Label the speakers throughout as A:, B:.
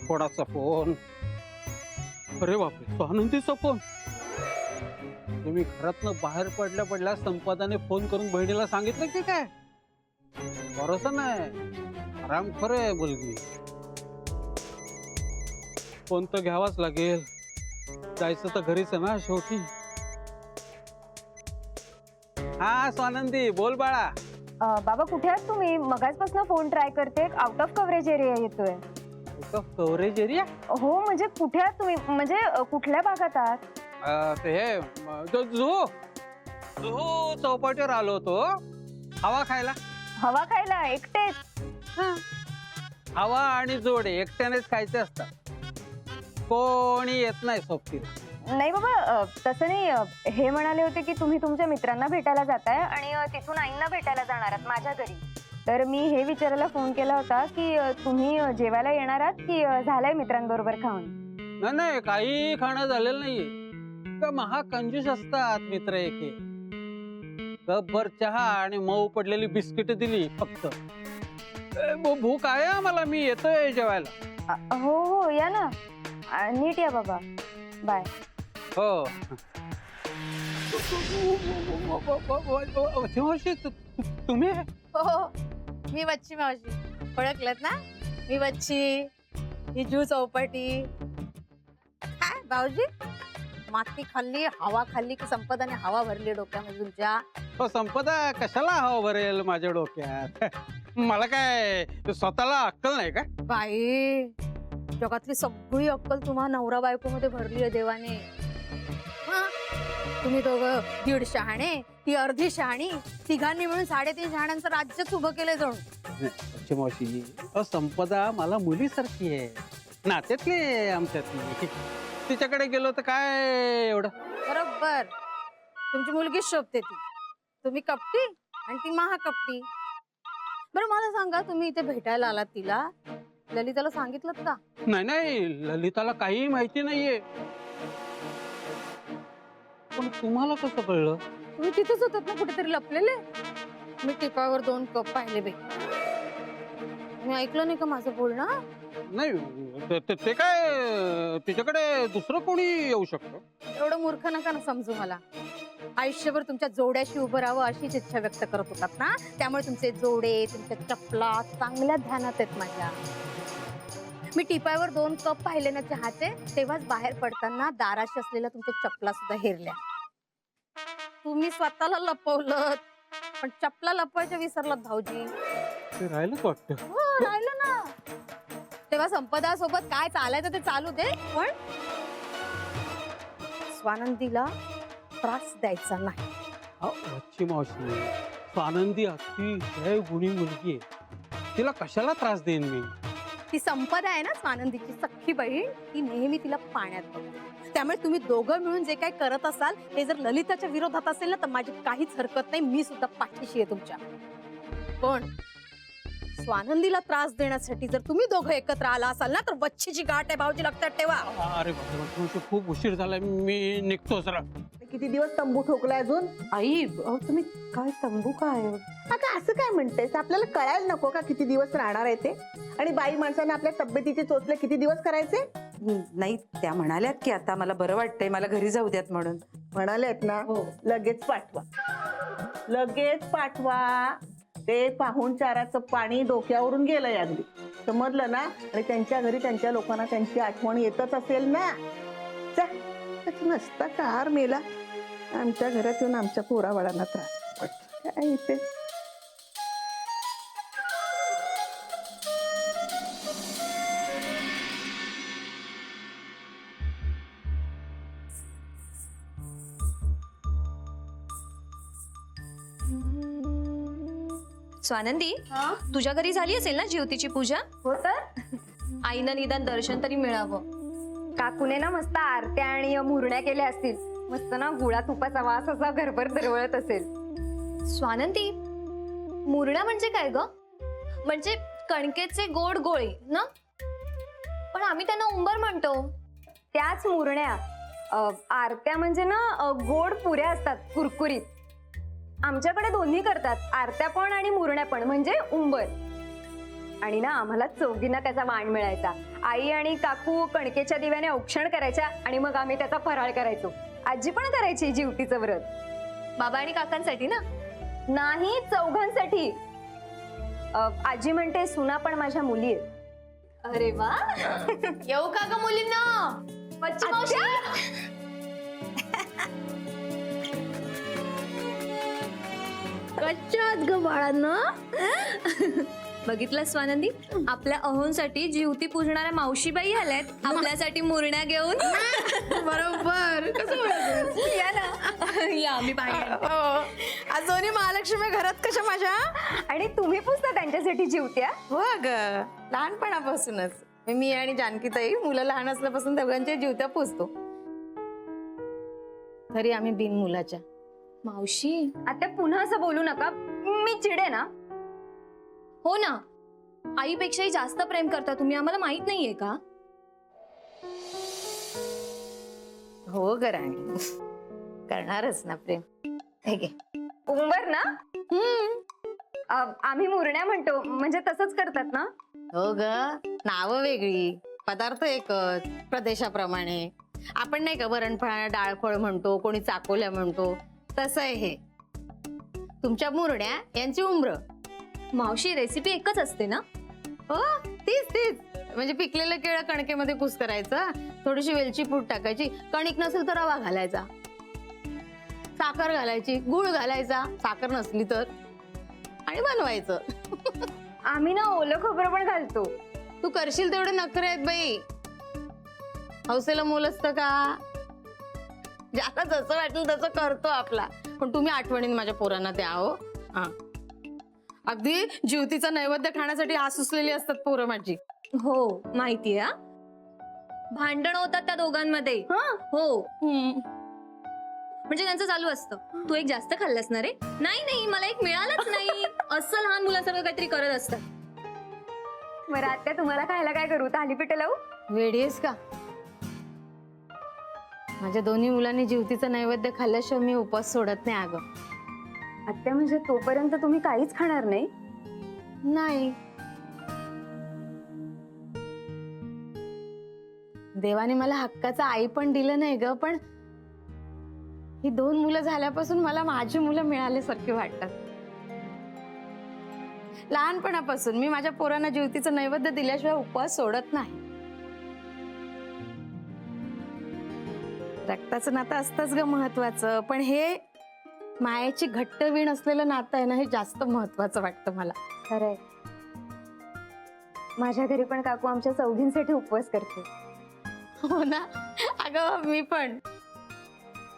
A: कोणाचा फोन? अरे बापरे, स्वानंदीचा फोन. तुम्ही घरातनं बाहेर पडल्या संपदाने फोन करून बहिणीला सांगितलं की काय? भरोसा नाही, आरामखोर आहे मुलगी. फोन तर घ्यावाच लागेल, जायचं तर घरीच आहे ना शेवटी. हा स्वानंदी, बोल बाळा.
B: बाबा कुठे आहात तुम्ही? मगाचपासून फोन ट्राय करते, आउट ऑफ कव्हरेज एरिया येतोय.
A: Out of coverage area?
B: हो म्हणजे कुठे आहात तुम्ही? म्हणजे कुठल्या भागात आहात?
A: ते हे जुहू चौपाटीवर आलो होतो हवा खायला.
B: हवा खायला एकटेच?
A: हवा आणि जोडे एकट्यानेच खायचे असतात, कोणी येत नाही सोबतीला.
B: नाही बाबा, तसं नाही. हे म्हणाले होते की तुम्ही तुमच्या मित्रांना भेटायला जाताय आणि तिथून आईंना भेटायला जाणार आहात माझ्या घरी. तर मी हे विचारायला फोन केला होता की तुम्ही जेवायला येणार आहात की झालंय मित्रांबरोबर खाऊन?
A: नाही, काही खाणं झालेलं नाहीये. महाकंजूस असतात मित्र एके. कपभर चहा आणि मऊ पडलेली बिस्किट दिली फक्त. भूक आहे आम्हाला, मी येतोय जेवायला.
B: हो हो या ना, नीट या बाबा. बाय.
A: हो. तुम्ही?
C: हो, मी वच्ची मावशी. ओळखलत ना? मी वच्ची, ही जू चौपाटी. काय भाऊजी, माती खाल्ली, हवा खाल्ली की संपदाने हवा भरली डोक्यामध्ये तुमच्या?
A: संपदा कशाला हवा भरेल माझ्या डोक्यात? मला काय स्वतःला अक्कल नाही का?
C: बाई, जगातली सगळी अक्कल तुम्हा नवरा बायको मध्ये भरली आहे देवाने. तुम्ही दोघं 1.5 शहाणे, ती अर्धी शहाणी, तिघांनी मिळून 3.5 शहाण्यांचं राज्यच उभं केलंय जणू.
A: मावशी, संपदा मला मुलीसारखी आहे, नात्यातली आमच्यातली. तिच्याकडे गेलो तर काय एवढं?
C: बरोबर, तुमची मुलगी शोभते ती. तुम्ही कपटी आणि ती महाकपटी. बरं मला सांगा, तुम्ही इथे भेटायला आलात तिला, ललिताला सांगितलं का?
A: नाही, ललिताला काही माहिती नाहीये. पण तुम्हाला कसं कळलं?
C: तुम्ही तिथेच होतात ना, कुठेतरी लपलेले. मी टिपावर 2 कप पाहिले बाई. मी ऐकलं नाही का माझं बोलणं?
A: नाही, ते काय, तिच्याकडे दुसरं कोणी येऊ शकतो.
C: एवढं मूर्ख नका ना समजू मला. आयुष्यभर तुमच्या जोड्याशी उभं राहावं अशीच इच्छा व्यक्त करत होतात ना, त्यामुळे तुमचे जोडे, तुमच्या चपला चांगल्या ध्यानात आहेत माझ्या. मी टिपावर 2 कप पाहिले ना चहाचे, तेव्हाच बाहेर पडताना दाराशी असलेल्या तुमच्या चपला सुद्धा हेरल्या. तुम्ही स्वतःला लपवलं, पण चपला लपवायच्या विसरलात भाऊजी.
A: ते राहिलंच वाटतं.
C: हो राहिलं ना. तेव्हा संपदा सोबत काय चालायचं ते चालू दे, पण स्वानंदीला त्रास द्यायचा नाही.
A: वच्ची मावशी, स्वानंदी अतिशय गुणी मुलगी आहे, तिला कशाला त्रास देईन मी?
C: ती संपदा आहे ना स्वानंदीची सख्खी बहीण, ती नेहमी तिला पाण्यात बघते. त्यामुळे तुम्ही दोघं मिळून जे काही करत असाल ते जर ललिताच्या विरोधात असेल ना, तर माझी काहीच हरकत नाही. मी सुद्धा पाठीशी आहे तुमच्या. पण स्वानंदीला त्रास देण्यासाठी जर तुम्ही दोघं एकत्र आला असाल ना, तर वच्छीची गाठ आहे भाऊजी, लक्षात ठेवा.
A: अरे बाबा, खूप उशीर झालाय, मी निघतो जरा.
D: किती दिवस तंबू ठोकलाय अजून?
B: आई तुम्ही काय तंबू काय?
D: अगं असं काय म्हणतेस? आपल्याला कळायला नको का किती दिवस राहणार आहे ते? आणि बाई माणसाने आपल्या तब्येतीचे चोचले किती दिवस करायचे?
E: नाही, त्या म्हणाल्यात की आता मला बरं वाटतंय, मला घरी जाऊ द्यात म्हणून.
D: म्हणालेत ना? लगेच पाठवा, लगेच पाठवा. ते पाहुणचाराचं पाणी डोक्यावरून गेलंय अगदी, समजलं ना? आणि त्यांच्या घरी त्यांच्या लोकांना त्यांची आठवण येतच असेल ना. नसता कार मेला, आमच्या घरात येऊन आमच्या पोराबाळांना त्रास काय इथे.
F: स्वानंदी, तुझ्या घरी झाली असेल ना ज्योतीची पूजा?
B: हो तर
F: आईनं निदान दर्शन तरी मिळावं.
B: काकूने ना मस्त आरत्या आणि मुरण्या केल्या असतील. मस्त ना गुळा तुपाचा वास असा घरभर दरवळत असेल.
F: स्वानंदी, मुरण्या म्हणजे काय ग? म्हणजे कणकेचे गोड गोळे ना? पण आम्ही त्यांना उंबर म्हणतो.
B: त्याच मुरण्या. आरत्या म्हणजे ना गोड पुऱ्या असतात, कुरकुरीत. आमच्याकडे दोन्ही करतात, आरत्या पण आणि मुरण्या पण, म्हणजे उंबर. आणि ना आम्हाला चौघींना त्याचा मान मिळायचा. आई आणि काकू कणकेच्या दिव्याने औक्षण करायच्या आणि मग आम्ही त्याचा फराळ करायचो. आजी पण करायची जीवतीचं व्रत.
F: बाबा आणि काकांसाठी ना?
B: नाही, चौघांसाठी. आजी म्हणते सुना पण माझ्या मुली आहेत.
F: अरे वा. येऊ का ग मुलींना? बच्ची मावशी.
C: कच्च्यात ग बाळांना.
F: बघितलं स्वानंदी, आपल्या अहोंसाठी जीवती पूजणाऱ्या मावशीबाई आल्यात आपल्यासाठी मुरण्या घेऊन.
C: बरोबर. कसं
F: या ना, या मी पाहिजे.
C: आज दोन्ही महालक्ष्मी घरात कशा माझ्या.
B: आणि तुम्ही पुसता त्यांच्यासाठी जीवत्या.
C: हो ग, लहानपणापासूनच मी आणि जानकीताई मुलं लहान असल्यापासून दोघांच्या जीवत्या पुसतो. तरी आम्ही बिन मुलाच्या.
F: मावशी.
B: आता पुन्हा असं बोलू नका, मी चिडे ना.
F: हो ना, आईपेक्षाही जास्त प्रेम करता तुम्ही, आम्हाला माहित नाहीये का?
C: हो ग राणी, करणारच ना प्रेम. हे घे.
B: उंबर ना. आम्ही मुरण्या म्हणतो, म्हणजे तसंच करतात ना.
C: हो ग, नावं वेगळी, पदार्थ एकच, प्रदेशाप्रमाणे. आपण नाही का वरणफळ डाळफळ म्हणतो, कोणी चाकोल्या म्हणतो, तसं आहे हे. तुमच्या मुरण्या यांची उंबर.
F: मावशी, रेसिपी एकच असते ना?
C: हो, तीच तीच. म्हणजे पिकलेलं केळं कणकेमध्ये कुस करायचं, थोडीशी वेलची पूड टाकायची, कणिक नसेल तर रवा घालायचा, साखर घालायची, गुळ घालायचा, साखर नसली तर, आणि बनवायचं.
B: आम्ही ना ओलं खोबरं पण घालतो.
C: तू करशील तेवढे नखरे आहेत बाई. हौसेला मोल असतं का? ज्याला जसं वाटेल तसं करतो आपला. पण तुम्ही आठवणीने माझ्या पोरांना द्या हो. हा, अगदी जीवतीचा नैवेद्य खाण्यासाठी आसुसलेली असतात पोरं माझी.
F: हो माहितीये. हा, भांडण होतात त्या दोघांमध्ये. हो, म्हणजे त्यांचं चालू असतं, तू एक जास्त खाल्लास ना रे, नाही नाही मला एक मिळालंच नाही, असं लहान मुलासारखं काहीतरी करत असतात.
B: बरं आत्या, तुम्हाला खायला काय करू? थालीपीठ लावू?
C: वेडी आहेस का? माझ्या दोन्ही मुलांनी जीवतीचं नैवेद्य खाल्ल्याशिवाय मी उपवास सोडत नाही अगं.
B: आत्या, म्हणजे तोपर्यंत तुम्ही काहीच खाणार नाही?
C: नाही, देवाने मला हक्काचं आई पण दिलं नाही ग, पण ही 2 मुलं झाल्यापासून मला माझी मुलं मिळाल्यासारखी वाटतात. लहानपणापासून मी माझ्या पोरांना जीवतीचं नैवेद्य दिल्याशिवाय उपवास सोडत नाही. रक्ताचं नातं असतंच ग महत्वाचं, पण हे मायेची घट्ट वीण असलेलं नातं आहे ना, हे जास्त महत्वाचं वाटतं मला.
B: खरंय, माझ्या घरी पण काकू आमच्या चौघींसाठी उपवास करते.
C: हो ना अगं, मी पण.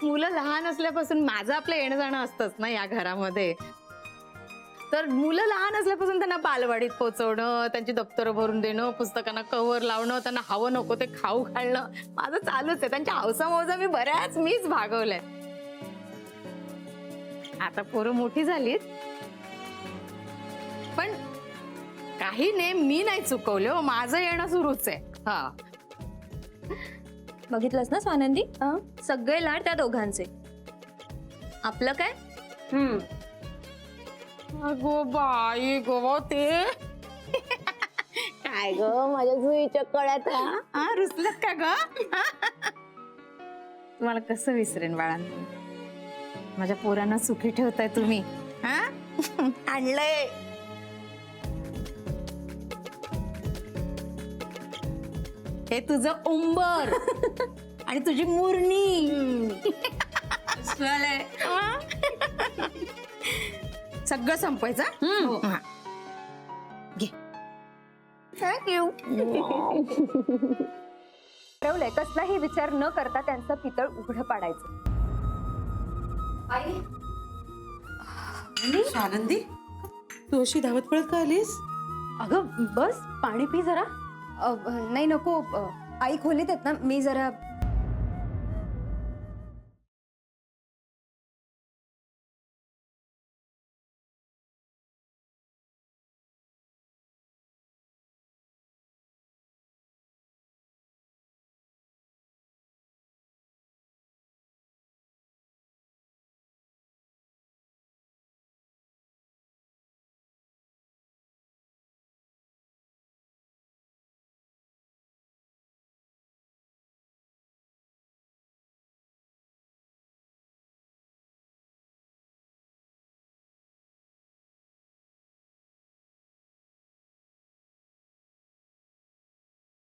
C: मुलं लहान असल्यापासून माझं आपलं येणं जाणं असतंच ना या घरामध्ये. तर मुलं लहान असल्यापासून त्यांना बालवाडीत पोहोचवणं, त्यांची दप्तरं भरून देणं, पुस्तकांना कव्हर लावणं, त्यांना हवं नको ते खाऊ घालणं, माझं चालूच आहे. त्यांच्या हौसा मौजा मीच भागवलंय. आता पोरं मोठी झालीत, पण काही नेम मी नाही चुकवले हो, माझं येणं सुरूच आहे. हा,
F: बघितलंस ना स्वानंदी, सगळे लाड त्या दोघांचे. आपलं काय?
C: अगो बाई गो, ते काय ग माझ्या जुईच्या कळ्यात रुसलत का ग? तुम्हाला कसं विसरेन बाळांनी. माझ्या पोरांना सुखी ठेवताय तुम्ही. आणलंय हे तुझं उंबर आणि तुझी मुरणी. सगळं संपवायचं. घे. थँक्यू.
B: ठरवलंय, कसलाही विचार न करता त्यांचं पितळ उघडं पाडायचं.
E: आनंदी, तू अशी धावत पळत का आलीस?
B: अगं बस, पाणी पी जरा. नाही नको, आई खोलीत आहेत ना, मी जरा